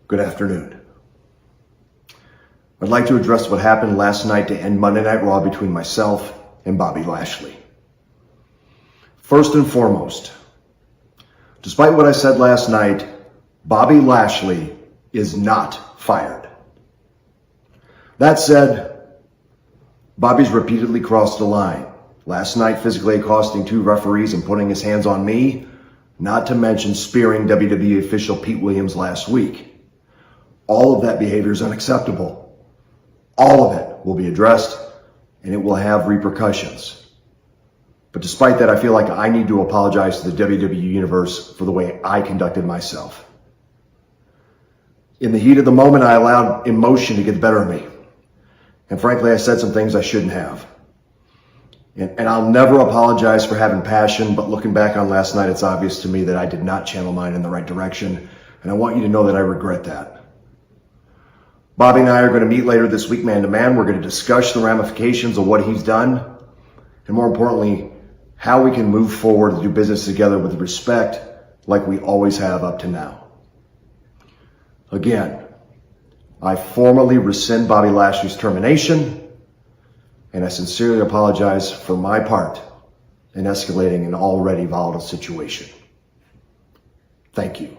Good afternoon. I'd like to address what happened last night to end Monday Night Raw between myself and Bobby Lashley. First and foremost, despite what I said last night, Bobby Lashley is not fired. That said, Bobby's repeatedly crossed the line. Last night, physically accosting 2 referees and putting his hands on me, not to mention spearing WWE official Pete Williams last week. All of that behavior is unacceptable. All of it will be addressed, and it will have repercussions. But despite that, I feel like I need to apologize to the WWE Universe for the way I conducted myself. In the heat of the moment, I allowed emotion to get the better of me. And frankly, I said some things I shouldn't have. And I'll never apologize for having passion, but looking back on last night, it's obvious to me that I did not channel mine in the right direction. And I want you to know that I regret that. Bobby and I are going to meet later this week, man to man. We're going to discuss the ramifications of what he's done. And more importantly, how we can move forward and do business together with respect like we always have up to now. Again, I formally rescind Bobby Lashley's termination, and I sincerely apologize for my part in escalating an already volatile situation. Thank you.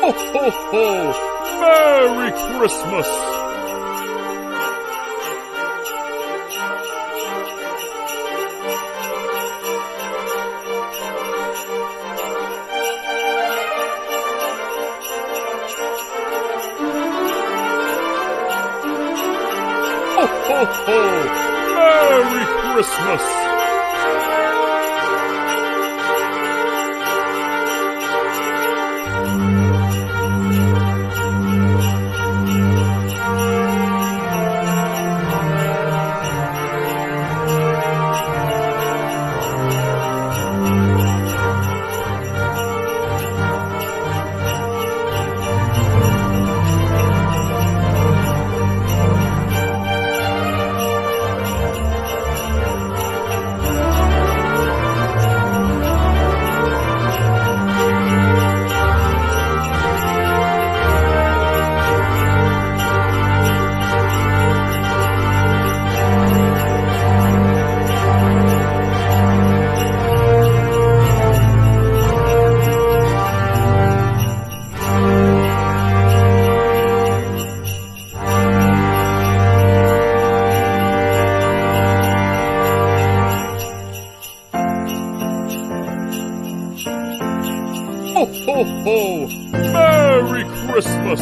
Ho, ho, ho! Merry Christmas! Ho, ho, ho! Merry Christmas! Ho, ho, ho! Merry Christmas!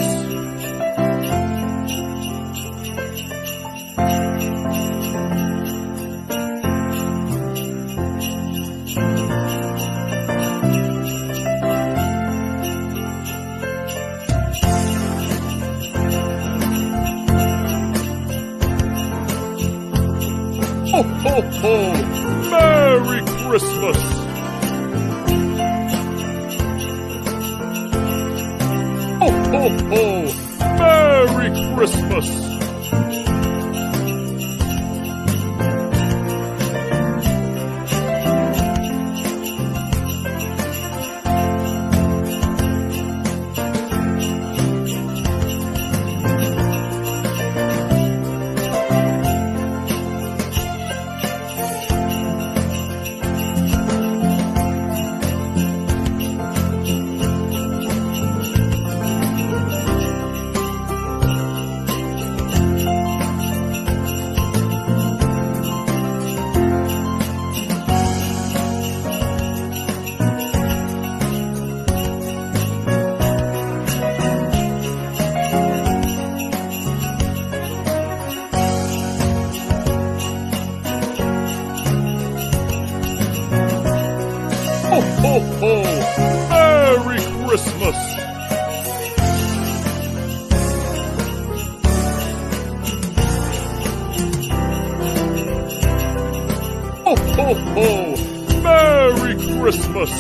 Ho, ho, ho! Merry Christmas! Ho, ho, ho! Merry Christmas! Ho, ho, ho! Merry Christmas! Ho, ho, ho! Merry Christmas!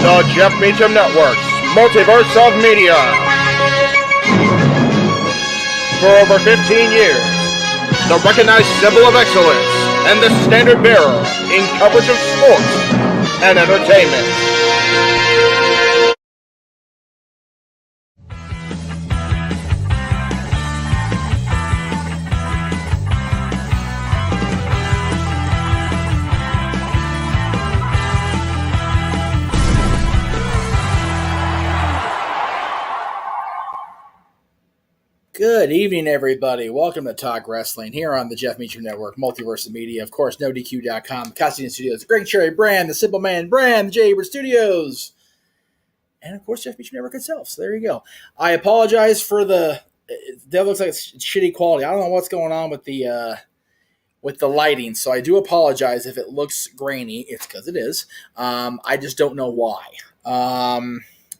The Jeff Meacham Network's multiverse of media. For over 15 years, the recognized symbol of excellence and the standard bearer in coverage of sports and entertainment. Good evening, everybody. Welcome to Talk Wrestling here on the Jeff Meacham Network, Multiverse of Media. Of course, NoDQ.com, Costume Studios, the Greg Cherry brand, the Simple Man brand, the J. Ebert Studios, and of course, Jeff Meacham Network itself. So there you go. I apologize for that looks like it's shitty quality. I don't know what's going on with the lighting, so I do apologize if it looks grainy. It's because it is. I just don't know why.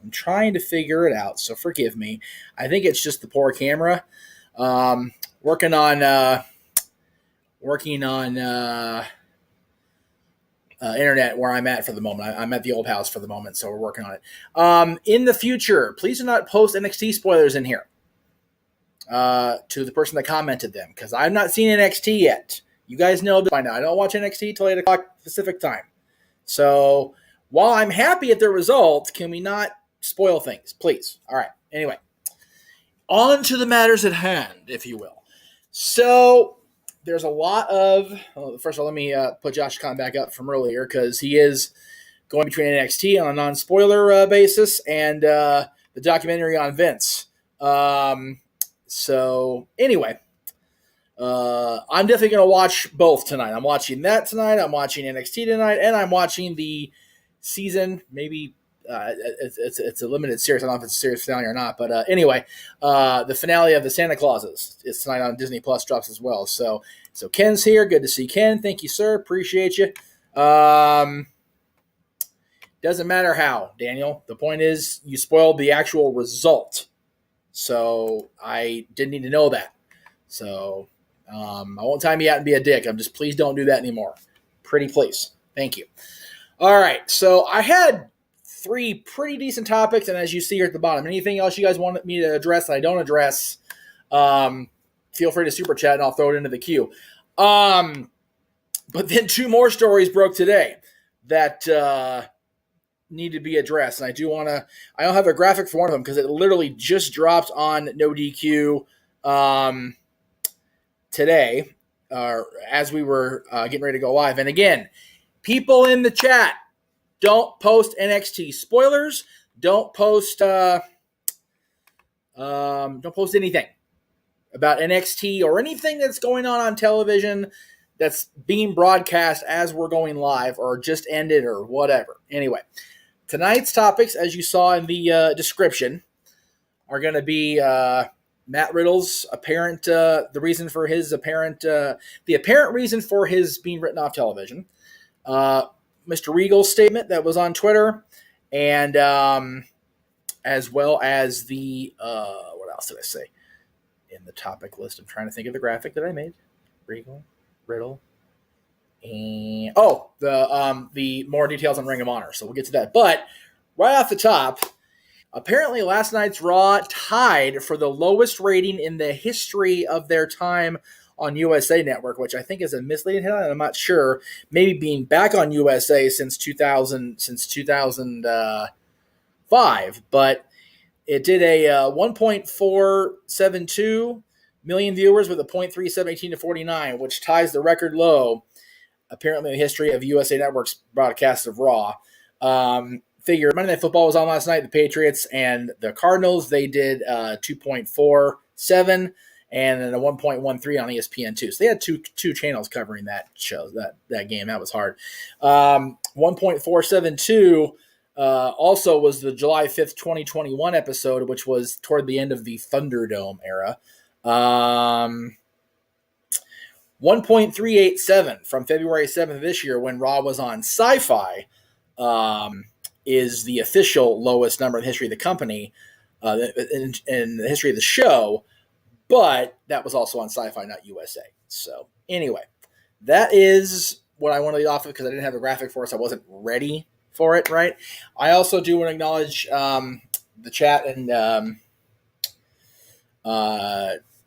I'm trying to figure it out, so forgive me. I think it's just the poor camera. Working on internet where I'm at for the moment. I'm at the old house for the moment, so we're working on it. In the future, please do not post NXT spoilers in here to the person that commented them, because I've not seen NXT yet. You guys know by now, I don't watch NXT till 8 o'clock Pacific time. So while I'm happy at the results, can we not spoil things, please? All right. Anyway, on to the matters at hand, if you will. So there's a lot of. Well, first of all, let me put Josh Khan back up from earlier, because he is going between NXT on a non-spoiler basis and the documentary on Vince. So anyway, I'm definitely going to watch both tonight. I'm watching that tonight. I'm watching NXT tonight, and I'm watching the season. Maybe it's a limited series. I don't know if it's a series finale or not. But anyway, the finale of the Santa Clauses is tonight on Disney Plus, drops as well. So Ken's here. Good to see Ken. Thank you, sir. Appreciate you. Doesn't matter how, Daniel. The point is you spoiled the actual result. So I didn't need to know that. So I won't time you out and be a dick. I'm just, please don't do that anymore. Pretty please. Thank you. All right. So I had 3 pretty decent topics, and as you see here at the bottom, anything else you guys want me to address that I don't address, feel free to super chat and I'll throw it into the queue. But then 2 more stories broke today that need to be addressed, and I don't have a graphic for one of them because it literally just dropped on No DQ today, as we were getting ready to go live. And again, people in the chat, don't post NXT spoilers. Don't post anything about NXT or anything that's going on television that's being broadcast as we're going live or just ended or whatever. Anyway, tonight's topics, as you saw in the description, are going to be Matt Riddle's apparent the apparent reason for his being written off television. Mr. Regal's statement that was on Twitter, and as well as the what else did I say in the topic list? I'm trying to think of the graphic that I made. Regal, Riddle, and the more details on Ring of Honor. So we'll get to that. But right off the top, apparently last night's Raw tied for the lowest rating in the history of their time on USA Network, which I think is a misleading headline. I'm not sure. Maybe being back on USA since 2005, but it did a 1.472 million viewers with a 0.3718 to 49, which ties the record low, apparently in the history of USA Network's broadcast of Raw. Figure Monday Night Football was on last night. The Patriots and the Cardinals, they did 2.47 and then a 1.13 on ESPN2. So they had two channels covering that show, that game. That was hard. 1.472 also was the July 5th, 2021 episode, which was toward the end of the Thunderdome era. 1.387 from February 7th of this year when Raw was on Sci-Fi is the official lowest number in the history of the company, in the history of the show, but that was also on Sci-Fi, not USA. So anyway, that is what I want to lead off of because I didn't have a graphic for us. I wasn't ready for it, right? I also do want to acknowledge the chat and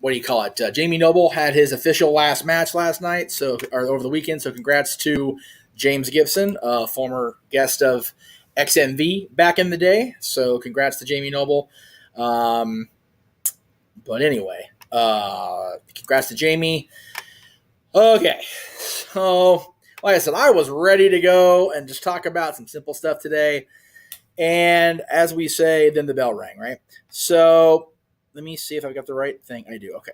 what do you call it? Jamie Noble had his official last match last night, or over the weekend. So congrats to James Gibson, former guest of XMV back in the day. So congrats to Jamie Noble. But anyway, congrats to Jamie. Okay, so like I said, I was ready to go and just talk about some simple stuff today. And as we say, then the bell rang, right? So let me see if I've got the right thing. I do. Okay.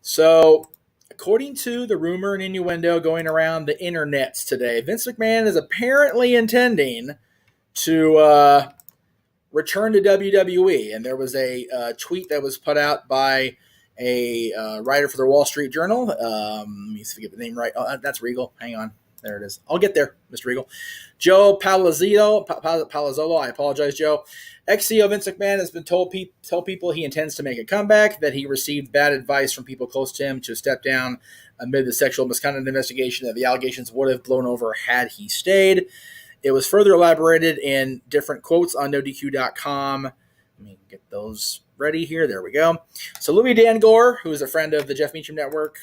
So according to the rumor and innuendo going around the internets today, Vince McMahon is apparently intending to return to WWE. And there was a tweet that was put out by a writer for the Wall Street Journal. Let me see if I get the name right. Oh, that's Regal. Hang on. There it is. I'll get there, Mr. Regal. Joe Palazzolo. I apologize, Joe. Ex-CEO Vince McMahon has been told people he intends to make a comeback, that he received bad advice from people close to him to step down amid the sexual misconduct investigation that the allegations would have blown over had he stayed. It was further elaborated in different quotes on NoDQ.com. Let me get those ready here. There we go. So Louis Dangor, who is a friend of the Jeff Meacham Network,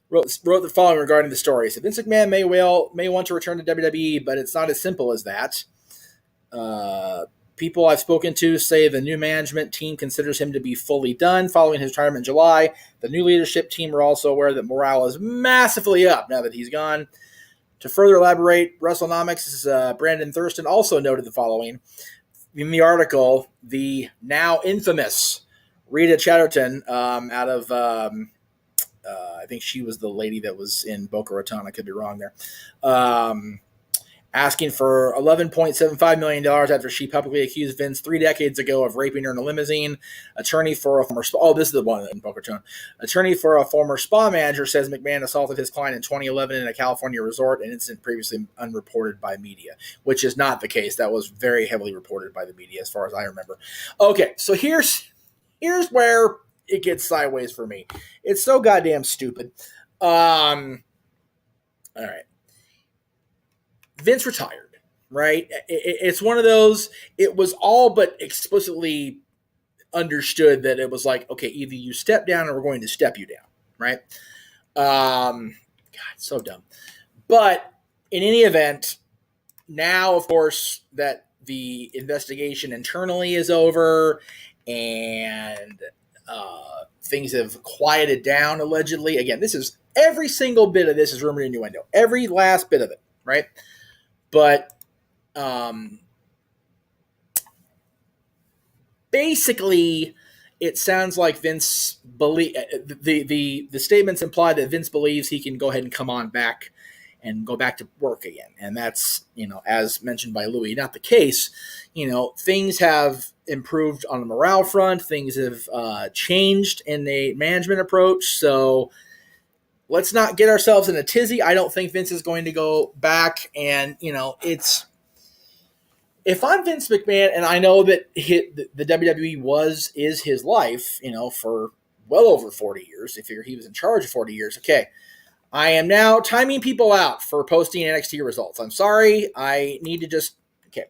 wrote the following regarding the story. So Vince McMahon may want to return to WWE, but it's not as simple as that. People I've spoken to say the new management team considers him to be fully done following his retirement in July. The new leadership team are also aware that morale is massively up now that he's gone. To further elaborate, WrestleNomics' Brandon Thurston also noted the following. In the article, the now infamous Rita Chatterton out of, I think she was the lady that was in Boca Raton. I could be wrong there. Asking for $11.75 million after she publicly accused Vince 3 decades ago of raping her in a limousine. Attorney for a former this is the one in Boca Raton. Attorney for a former spa manager says McMahon assaulted his client in 2011 in a California resort, an incident previously unreported by media, which is not the case. That was very heavily reported by the media as far as I remember. Okay, so here's where it gets sideways for me. It's so goddamn stupid. All right. Vince retired, right? It's one of those, it was all but explicitly understood that it was like, okay, either you step down or we're going to step you down, right? God, so dumb. But in any event, now, of course, that the investigation internally is over and things have quieted down, allegedly. Again, this is, every single bit of this is rumor and innuendo. Every last bit of it, right? But basically, it sounds like Vince the statements imply that Vince believes he can go ahead and come on back and go back to work again. And that's, as mentioned by Louis, not the case. Things have improved on the morale front. Things have changed in the management approach. So let's not get ourselves in a tizzy. I don't think Vince is going to go back. And, it's, if I'm Vince McMahon, and I know that the WWE is his life, for well over 40 years. If he was in charge of 40 years, okay. I am now timing people out for posting NXT results. I'm sorry. I need to just, okay.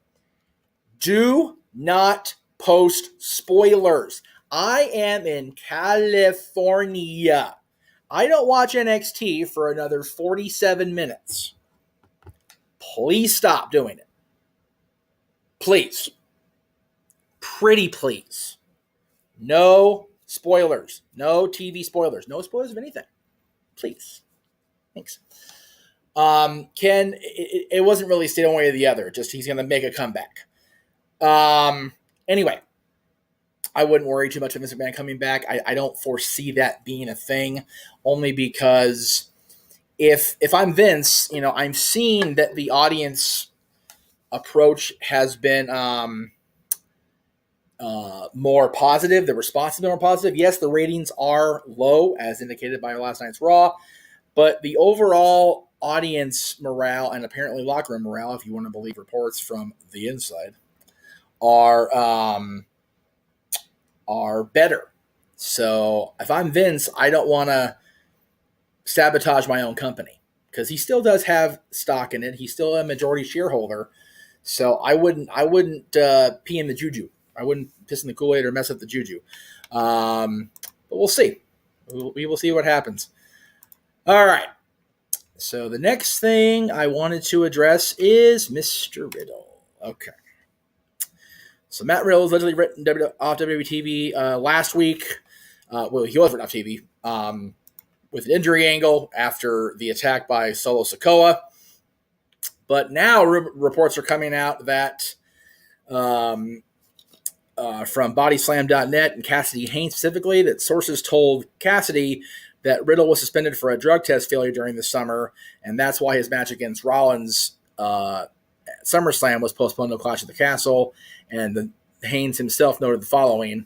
Do not post spoilers. I am in California. I don't watch NXT for another 47 minutes. Please stop doing it. Please. Pretty please. No spoilers. No TV spoilers. No spoilers of anything. Please. Thanks. It wasn't really stated one way or the other. Just he's going to make a comeback. Anyway. I wouldn't worry too much about Vince McMahon coming back. I don't foresee that being a thing, only because if I'm Vince, I'm seeing that the audience approach has been more positive. The response has been more positive. Yes, the ratings are low, as indicated by last night's Raw, but the overall audience morale and apparently locker room morale, if you want to believe reports from the inside, are better. So if I'm Vince, I don't want to sabotage my own company because he still does have stock in it. He's still a majority shareholder. So I wouldn't pee in the juju. I wouldn't piss in the Kool-Aid or mess up the juju. But we'll see. We will see what happens. All right. So the next thing I wanted to address is Mr. Riddle. Okay. So Matt Riddle was allegedly written off WWE TV last week. He was written off TV with an injury angle after the attack by Solo Sikoa. But now reports are coming out that from Bodyslam.net and Cassidy Haynes specifically, that sources told Cassidy that Riddle was suspended for a drug test failure during the summer, and that's why his match against Rollins SummerSlam was postponed to Clash at the Castle. And Haynes himself noted the following: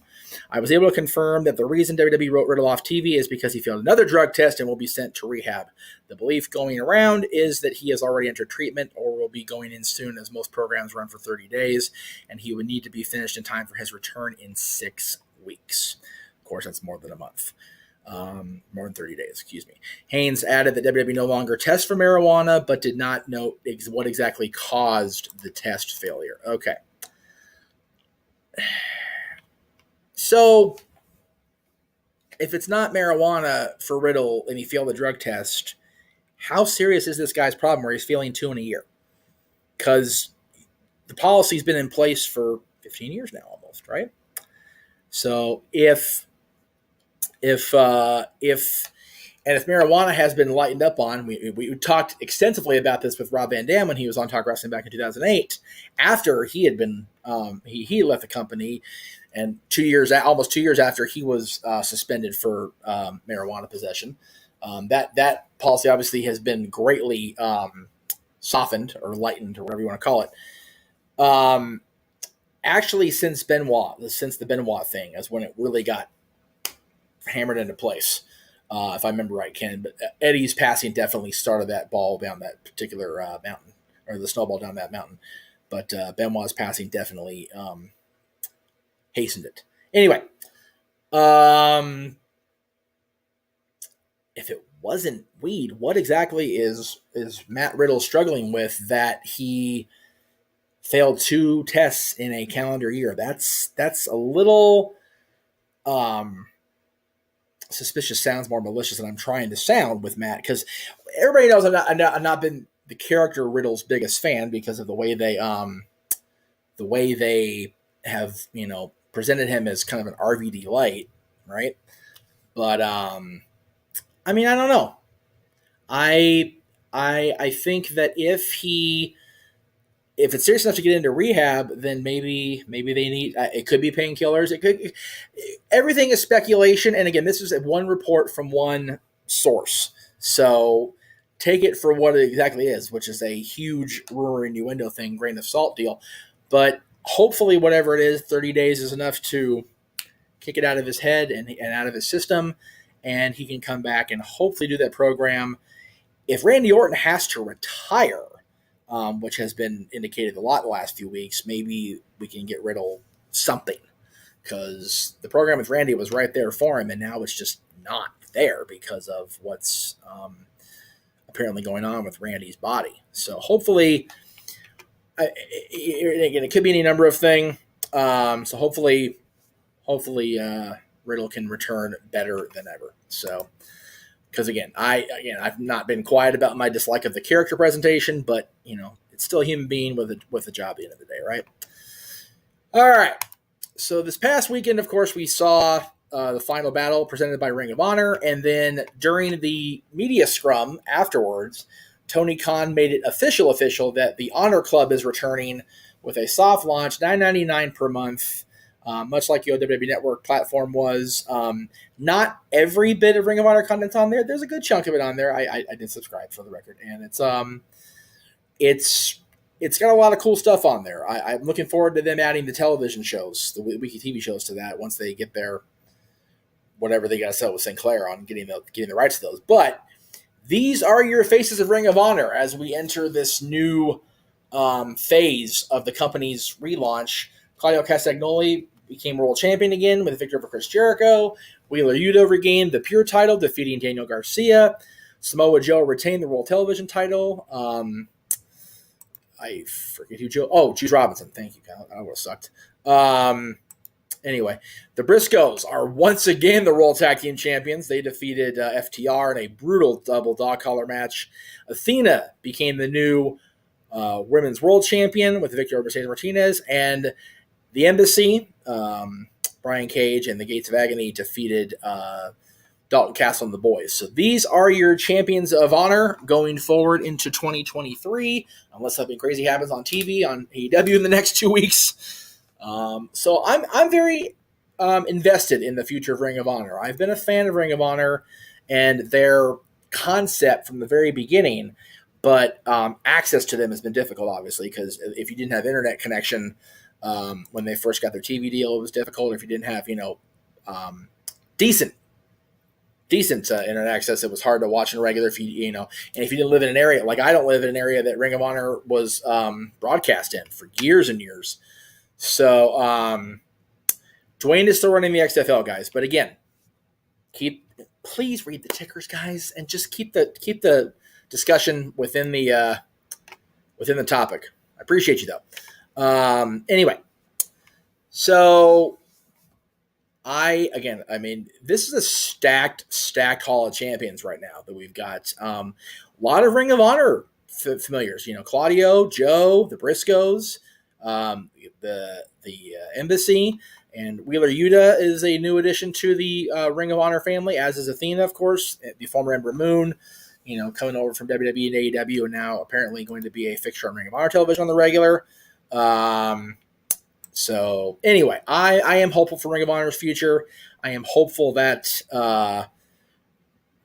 I was able to confirm that the reason WWE wrote Riddle off TV is because he failed another drug test and will be sent to rehab. The belief going around is that he has already entered treatment or will be going in soon, as most programs run for 30 days, and he would need to be finished in time for his return in 6 weeks. Of course, that's more than a month. More than 30 days, excuse me. Haynes added that WWE no longer tests for marijuana, but did not note what exactly caused the test failure. Okay. So, if it's not marijuana for Riddle and he failed the drug test, how serious is this guy's problem where he's failing 2 in a year? Because the policy's been in place for 15 years now almost, right? So if marijuana has been lightened up on, we talked extensively about this with Rob Van Dam when he was on Talk Wrestling back in 2008. After he had been he left the company, and almost 2 years after he was suspended for marijuana possession, that policy obviously has been greatly softened or lightened or whatever you want to call it. Actually, since the Benoit thing is when it really got hammered into place, if I remember right, Ken. But Eddie's passing definitely started that ball down that particular mountain, or the snowball down that mountain. But Benoit's passing definitely hastened it. Anyway, if it wasn't weed, what exactly is Matt Riddle struggling with that he failed 2 tests in a calendar year? That's a little suspicious. Sounds more malicious than I'm trying to sound with Matt, because everybody knows I'm not been the character Riddle's biggest fan because of the way they have presented him as kind of an RVD light, right? But I mean, I don't know. I think that if it's serious enough to get into rehab, then maybe they need it could be painkillers. Everything is speculation, and again, this is one report from one source, so take it for what it exactly is, which is a huge rumor innuendo thing, grain of salt deal. But hopefully, whatever it is, 30 days is enough to kick it out of his head and out of his system, and he can come back and hopefully do that program. If Randy Orton has to retire, which has been indicated a lot in the last few weeks, maybe we can get Riddle something, because the program with Randy was right there for him, and now it's just not there because of what's apparently going on with Randy's body. So hopefully, again, it could be any number of things. So hopefully, Riddle can return better than ever. So. Because I've not been quiet about my dislike of the character presentation, but it's still a human being with a job at the end of the day, right? All right. So this past weekend, of course, we saw the final battle presented by Ring of Honor, and then during the media scrum afterwards, Tony Khan made it official that the Honor Club is returning with a soft launch, $9.99 per month. Much like the WWE Network platform was. Not every bit of Ring of Honor content's on there. There's a good chunk of it on there. I did subscribe, for the record, and it's got a lot of cool stuff on there. I'm looking forward to them adding the television shows, the weekly TV shows to that once they get their whatever they got to sell with Sinclair on getting the rights to those. But these are your faces of Ring of Honor as we enter this new phase of the company's relaunch. Claudio Castagnoli became world champion again with a victory over Chris Jericho. Wheeler Yuta regained the Pure title, defeating Daniel Garcia. Samoa Joe retained the World Television title. I forget who Joe. Oh, Juice Robinson. Thank you, Kyle. I would have sucked. Anyway, the Briscoes are once again the World Tag Team Champions. They defeated FTR in a brutal double dog collar match. Athena became the new Women's World Champion with the victory over Mercedes Martinez, and the Embassy, Brian Cage and the Gates of Agony defeated Dalton Castle and the boys. So these are your champions of honor going forward into 2023, unless something crazy happens on TV on AEW in the next 2 weeks. So I'm very invested in the future of Ring of Honor. I've been a fan of Ring of Honor and their concept from the very beginning, but access to them has been difficult, obviously, because if you didn't have internet connection when they first got their TV deal, it was difficult. If you didn't have, decent internet access, it was hard to watch in regular. And if you didn't live in an area, like I don't live in an area that Ring of Honor was broadcast in for years and years. So Dwayne is still running the XFL, guys. But again, keep please read the tickers, guys, and just keep the discussion within the topic. I appreciate you though. Anyway, so I mean, this is a stacked Hall of Champions right now that we've got. A lot of Ring of Honor familiars, Claudio, Joe, the Briscoes, the Embassy, and Wheeler Yuta is a new addition to the Ring of Honor family, as is Athena, of course, the former Ember Moon, coming over from WWE and AEW, and now apparently going to be a fixture on Ring of Honor television on the regular. So anyway, I am hopeful for Ring of Honor's future. I am hopeful that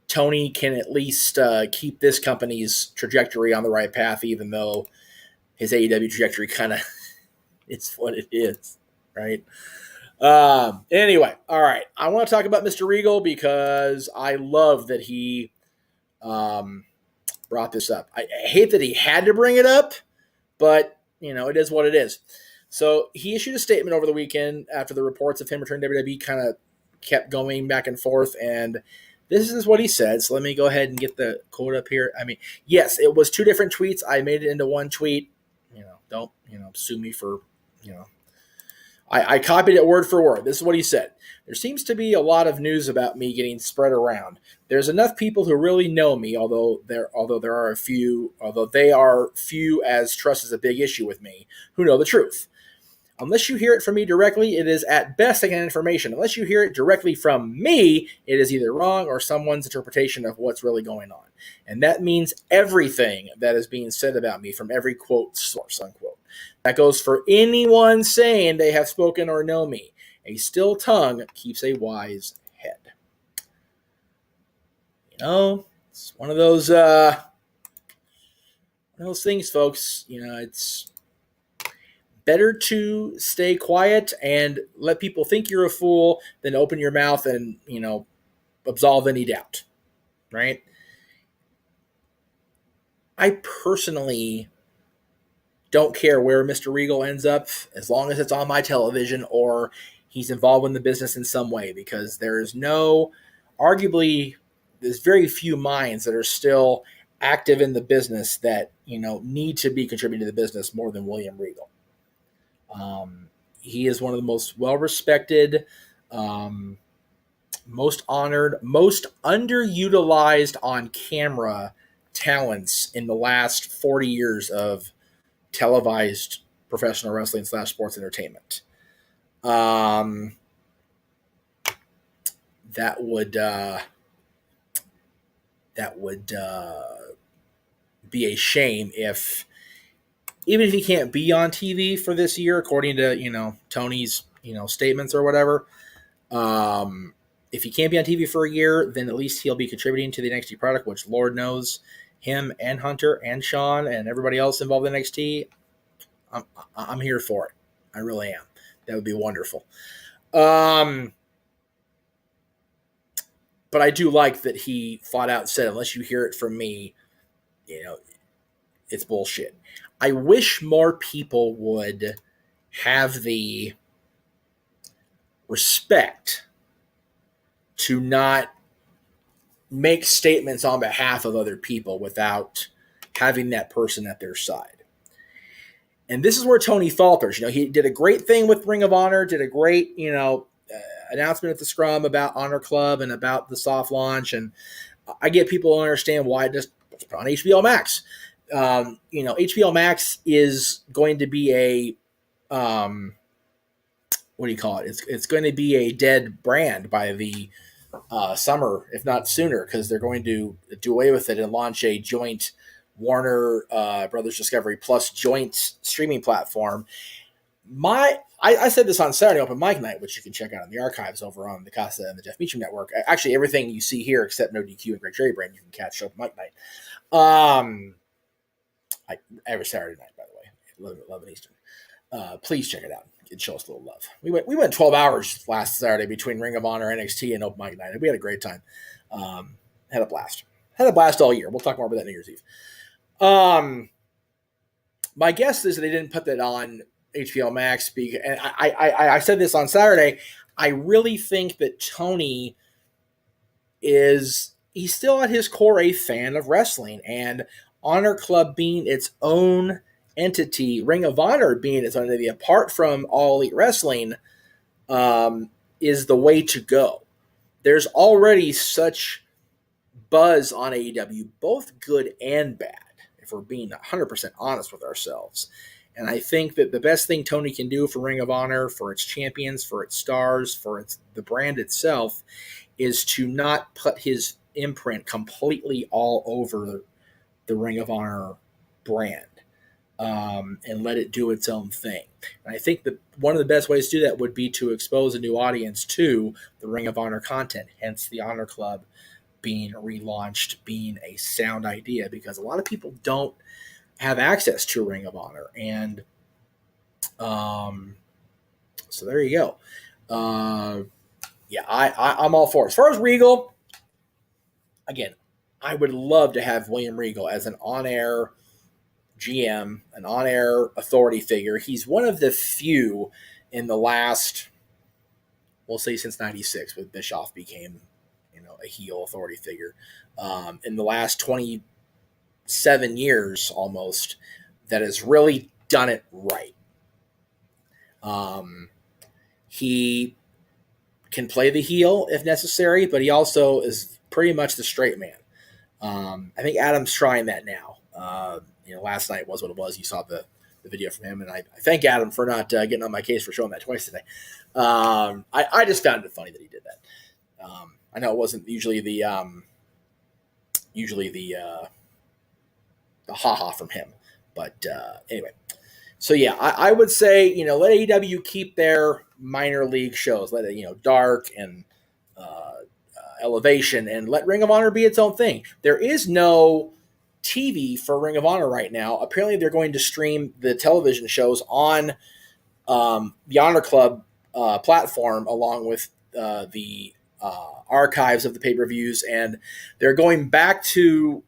Tony can at least keep this company's trajectory on the right path, even though his AEW trajectory kind of it's what it is, right? Anyway, all right. I want to talk about Mr. Regal because I love that he brought this up. I hate that he had to bring it up, but it is what it is. So he issued a statement over the weekend after the reports of him returning to WWE kind of kept going back and forth, and this is what he said. So let me go ahead and get the quote up here. I mean, yes, it was two different tweets. I made it into one tweet. Don't sue me for I copied it word for word. This is what he said. There seems to be a lot of news about me getting spread around. There's enough people who really know me, although they are few as trust is a big issue with me, who know the truth. Unless you hear it from me directly, it is at best second information. Unless you hear it directly from me, it is either wrong or someone's interpretation of what's really going on. And that means everything that is being said about me from every quote source, unquote. That goes for anyone saying they have spoken or know me. A still tongue keeps a wise head. It's one of those things, folks. It's better to stay quiet and let people think you're a fool than open your mouth and, absolve any doubt, right? I personally don't care where Mr. Regal ends up as long as it's on my television or he's involved in the business in some way, because there's very few minds that are still active in the business that, need to be contributing to the business more than William Regal. He is one of the most well-respected, most honored, most underutilized on camera talents in the last 40 years of televised professional wrestling / sports entertainment. That would be a shame if, even if he can't be on TV for this year, according to, Tony's, statements or whatever, if he can't be on TV for a year, then at least he'll be contributing to the NXT product, which Lord knows him and Hunter and Sean and everybody else involved in NXT, I'm here for it. I really am. That would be wonderful. But I do like that he flat out said, unless you hear it from me, it's bullshit. I wish more people would have the respect to not make statements on behalf of other people without having that person at their side. And this is where Tony falters. He did a great thing with Ring of Honor, did a great, announcement at the Scrum about Honor Club and about the soft launch. And I get people to understand why it just put on HBO Max. HBO Max is going to be a, what do you call it? It's going to be a dead brand by the summer, if not sooner, because they're going to do away with it and launch a joint Warner Brothers Discovery Plus joint streaming platform. I said this on Saturday Open Mic Night, which you can check out in the archives over on the Casa and the Jeff Meacham Network. Actually, everything you see here except No DQ and Great Cherry Brand, you can catch Open Mic Night. Every Saturday night, by the way, 11 Eastern. Please check it out. It'd show us a little love. We went 12 hours last Saturday between Ring of Honor, NXT, and Open Mic Night. We had a great time. Had a blast. Had a blast all year. We'll talk more about that New Year's Eve. My guess is that they didn't put that on HBO Max. And I said this on Saturday. I really think that Tony is he's still at his core a fan of wrestling, and Honor Club being its own entity, Ring of Honor being its own entity, apart from All Elite Wrestling, is the way to go. There's already such buzz on AEW, both good and bad, if we're being 100% honest with ourselves. And I think that the best thing Tony can do for Ring of Honor, for its champions, for its stars, for the brand itself, is to not put his imprint completely all over the Ring of Honor brand, and let it do its own thing. And I think that one of the best ways to do that would be to expose a new audience to the Ring of Honor content, hence the Honor Club being relaunched, being a sound idea, because a lot of people don't have access to Ring of Honor. And so there you go. I'm all for it. As far as Regal, again, I would love to have William Regal as an on-air GM, an on-air authority figure. He's one of the few in the last, we'll say since 96, when Bischoff became, a heel authority figure. In the last 27 years almost, that has really done it right. He can play the heel if necessary, but he also is pretty much the straight man. I think Adam's trying that now. Last night was what it was. You saw the video from him, and I thank Adam for not getting on my case for showing that twice today. I just found it funny that he did that. I know it wasn't usually the ha-ha from him, but anyway. So yeah, I would say, let AEW keep their minor league shows, let it, Dark and Elevation, and let Ring of Honor be its own thing. There is no TV for Ring of Honor right now. Apparently they're going to stream the television shows on the Honor Club platform, along with the archives of the pay-per-views, and they're going back to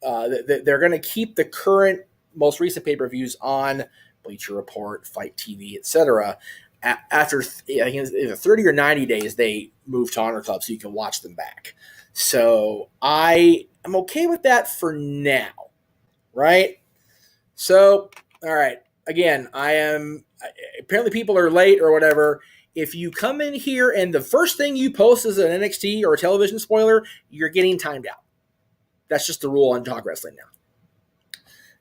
they're going to keep the current most recent pay-per-views on Bleacher Report, Fight TV, etc. After I think either 30 or 90 days, they move to Honor Club so you can watch them back. So I am okay with that for now, right? So, all right. Again, apparently people are late or whatever. If you come in here and the first thing you post is an NXT or a television spoiler, you're getting timed out. That's just the rule on Talk Wrestling now.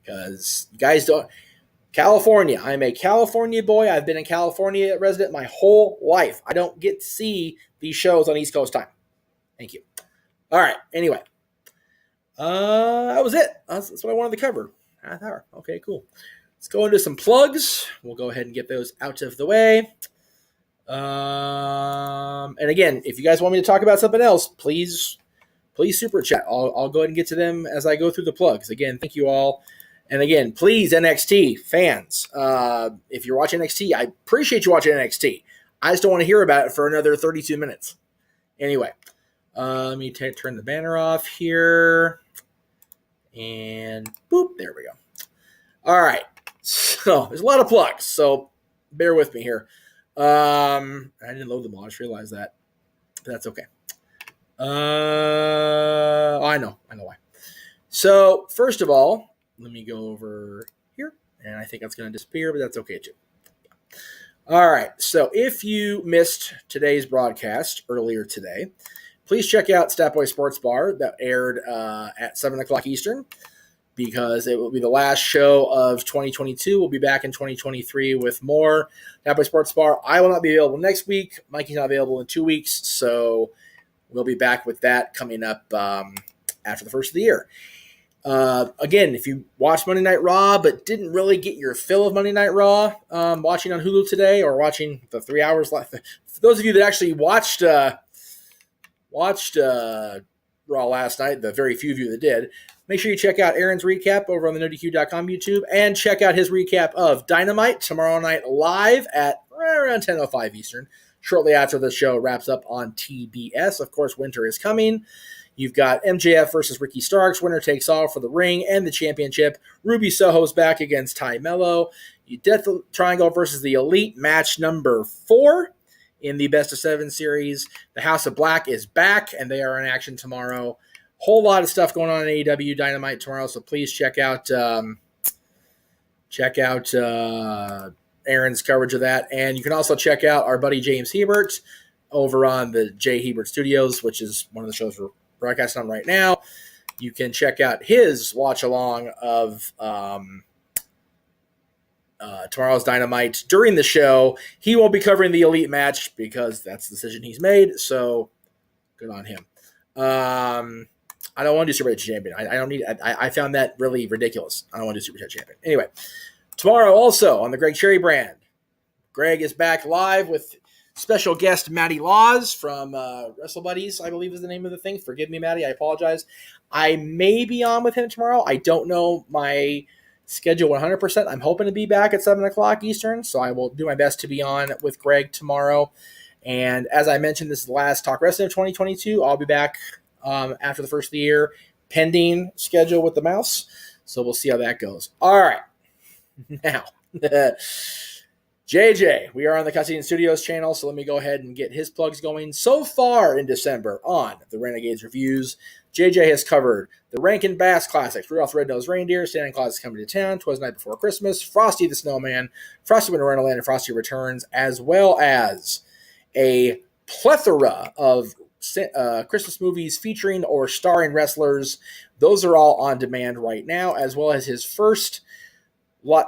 Because you guys don't... California. I'm a California boy. I've been in California resident my whole life. I don't get to see these shows on East Coast time. Thank you. All right. Anyway. That was it. That's what I wanted to cover. Half hour. Okay, cool. Let's go into some plugs. We'll go ahead and get those out of the way. And again, if you guys want me to talk about something else, please super chat. I'll go ahead and get to them as I go through the plugs. Again, thank you all. And again, please, NXT fans, if you're watching NXT, I appreciate you watching NXT. I just don't want to hear about it for another 32 minutes. Anyway, let me turn the banner off here. And boop, there we go. All right. So there's a lot of plugs, so bear with me here. I didn't load them all. I just realized that. But that's okay. I know why. So first of all, let me go over here, and I think that's going to disappear, but that's okay too. All right. So if you missed today's broadcast earlier today, please check out Statboy Sports Bar that aired at 7 o'clock Eastern, because it will be the last show of 2022. We'll be back in 2023 with more Statboy Sports Bar. I will not be available next week. Mikey's not available in 2 weeks, so we'll be back with that coming up after the first of the year. Again, if you watched Monday Night Raw but didn't really get your fill of Monday Night Raw, watching on Hulu today or watching the 3 hours left, for those of you that actually watched Raw last night, the very few of you that did, make sure you check out Aaron's recap over on the NoDQ.com YouTube, and check out his recap of Dynamite tomorrow night live at around 10:05 Eastern, shortly after the show wraps up on TBS. Of course, winter is coming. You've got MJF versus Ricky Starks. Winner takes all for the ring and the championship. Ruby Soho's back against Ty Mello. You Death Triangle versus the Elite, match number 4. in the Best of 7 series. The House of Black is back, and they are in action tomorrow. Whole lot of stuff going on in AEW Dynamite tomorrow, so please check out Aaron's coverage of that. And you can also check out our buddy James Hebert over on the J. Hebert Studios, which is one of the shows we're broadcasting on right now. You can check out his watch-along of tomorrow's Dynamite during the show. He won't be covering the Elite match because that's the decision he's made, so good on him. I don't want to do Super Chat Champion. I don't need. I found that really ridiculous. I don't want to do Super Chat Champion. Anyway, tomorrow also on the Greg Cherry brand, Greg is back live with special guest Maddie Laws from Wrestle Buddies, I believe is the name of the thing. Forgive me, Maddie. I apologize. I may be on with him tomorrow. I don't know my schedule 100%. I'm hoping to be back at 7 o'clock Eastern, so I will do my best to be on with Greg tomorrow. And as I mentioned, this is the last Talk Wrestling of 2022. I'll be back after the first of the year, pending schedule with the mouse. So we'll see how that goes. All right. Now, JJ, we are on the Cutscene Studios channel, so let me go ahead and get his plugs going. So far in December on the Renegades Reviews, JJ has covered the Rankin Bass Classics, Rudolph the Red-Nosed Reindeer, Santa Claus is Coming to Town, 'Twas the Night Before Christmas, Frosty the Snowman, Frosty Winter Wonderland, and Frosty Returns, as well as a plethora of Christmas movies featuring or starring wrestlers. Those are all on demand right now, as well as his first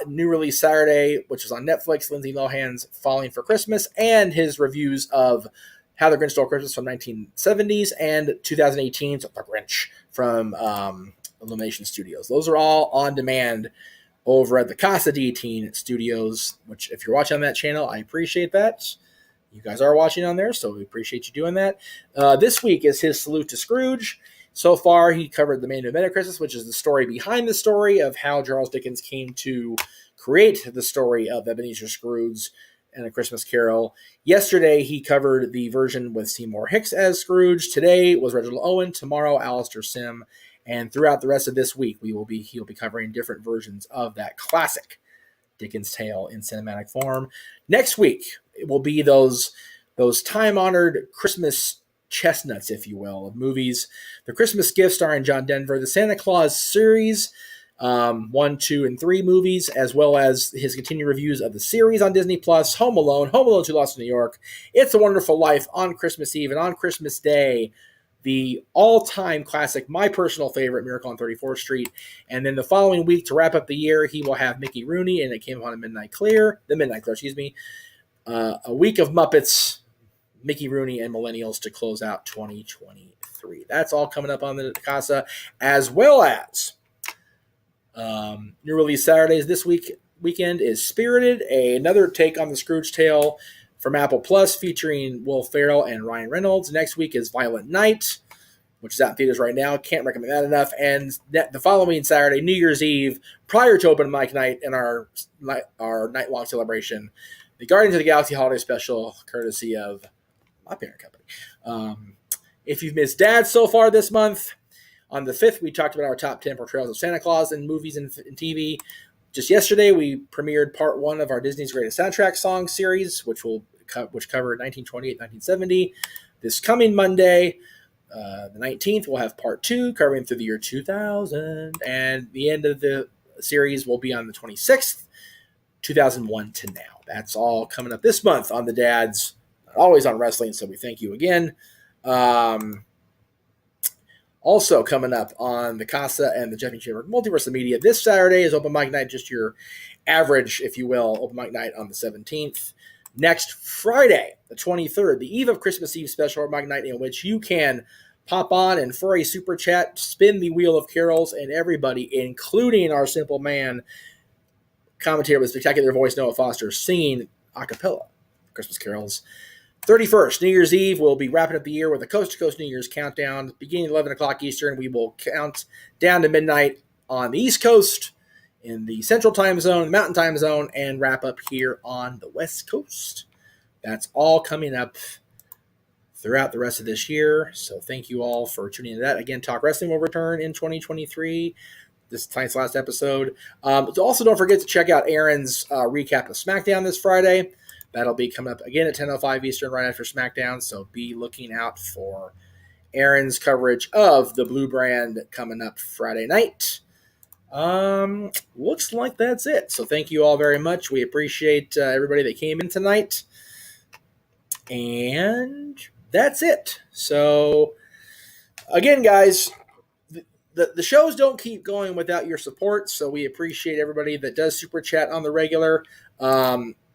new release Saturday, which is on Netflix, Lindsay Lohan's Falling for Christmas, and his reviews of How the Grinch Stole Christmas from 1970s and 2018's The Grinch from Illumination Studios. Those are all on demand over at the Casa de Teen Studios, which if you're watching on that channel, I appreciate that. You guys are watching on there, so we appreciate you doing that. This week is his Salute to Scrooge. So far, he covered the main event of Christmas, which is the story behind the story of how Charles Dickens came to create the story of Ebenezer Scrooge and A Christmas Carol. Yesterday, he covered the version with Seymour Hicks as Scrooge. Today was Reginald Owen. Tomorrow, Alistair Sim. And throughout the rest of this week, he'll be covering different versions of that classic Dickens tale in cinematic form. Next week, it will be those time-honored Christmas chestnuts, if you will, of movies. The Christmas Gift starring John Denver, the Santa Claus series, 1, 2, and 3 movies, as well as his continued reviews of the series on Disney+, Home Alone, Home Alone 2 Lost in New York, It's a Wonderful Life on Christmas Eve, and on Christmas Day, the all-time classic, my personal favorite, Miracle on 34th Street. And then the following week, to wrap up the year, he will have Mickey Rooney, and It Came on a Midnight Clear, a week of Muppets, Mickey Rooney, and Millennials to close out 2023. That's all coming up on the Casa, as well as new release Saturdays this weekend is Spirited, another take on the Scrooge tale from Apple Plus featuring Will Ferrell and Ryan Reynolds. Next week is Violent Night, which is out in theaters right now. Can't recommend that enough. And the following Saturday, New Year's Eve, prior to open mic night and our night-long celebration, the Guardians of the Galaxy Holiday Special, courtesy of my parent company. If you've missed Dad so far this month, on the 5th, we talked about our top 10 portrayals of Santa Claus in movies and TV. Just yesterday, we premiered part 1 of our Disney's Greatest Soundtrack Songs series, which covered 1928, 1970. This coming Monday, the 19th, we'll have part 2 covering through the year 2000. And the end of the series will be on the 26th, 2001 to now. That's all coming up this month on the Dads. Always on wrestling, so we thank you again. Also coming up on the Casa and the Jeff Meacham Multiverse of Media this Saturday is open mic night, just your average, if you will, open mic night on the 17th. Next Friday, the 23rd, the eve of Christmas Eve special open mic night, in which you can pop on and for a super chat, spin the wheel of carols, and everybody, including our simple man, commentator with spectacular voice Noah Foster, singing a cappella Christmas carols. 31st, New Year's Eve, we'll be wrapping up the year with a coast-to-coast New Year's countdown. Beginning at 11 o'clock Eastern, we will count down to midnight on the East Coast, in the Central Time Zone, Mountain Time Zone, and wrap up here on the West Coast. That's all coming up throughout the rest of this year, so thank you all for tuning into that. Again, Talk Wrestling will return in 2023. This is tonight's last episode. Also, don't forget to check out Aaron's recap of SmackDown this Friday. That'll be coming up again at 10:05 Eastern right after SmackDown, so be looking out for Aaron's coverage of the Blue Brand coming up Friday night. Looks like that's it. So thank you all very much. We appreciate everybody that came in tonight. And that's it. So again, guys, the shows don't keep going without your support. So we appreciate everybody that does super chat on the regular.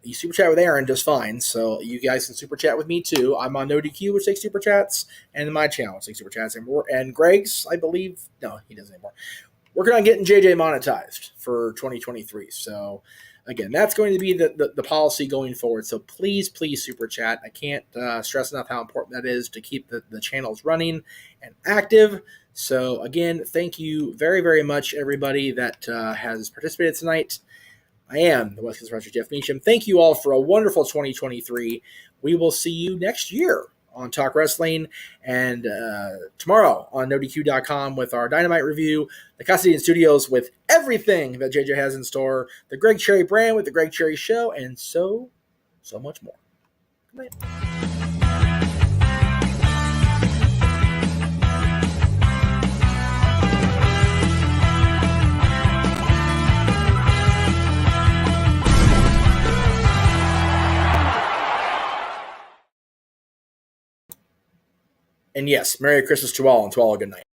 You super chat with Aaron just fine. So you guys can super chat with me too. I'm on NoDQ, which takes super chats, and my channel which takes super chats. And Greg's, I believe, no, he doesn't anymore. Working on getting JJ monetized for 2023. So again, that's going to be the policy going forward. So please super chat. I can't stress enough how important that is to keep the channels running and active. So again, thank you very, very much, everybody that has participated tonight. I am the West Coast Wrestler, Jeff Meacham. Thank you all for a wonderful 2023. We will see you next year on Talk Wrestling, and tomorrow on NoDQ.com with our Dynamite review, the Custody Studios with everything that JJ has in store, the Greg Cherry brand with the Greg Cherry Show, and so much more. Good night. And yes, Merry Christmas to all, and to all a good night.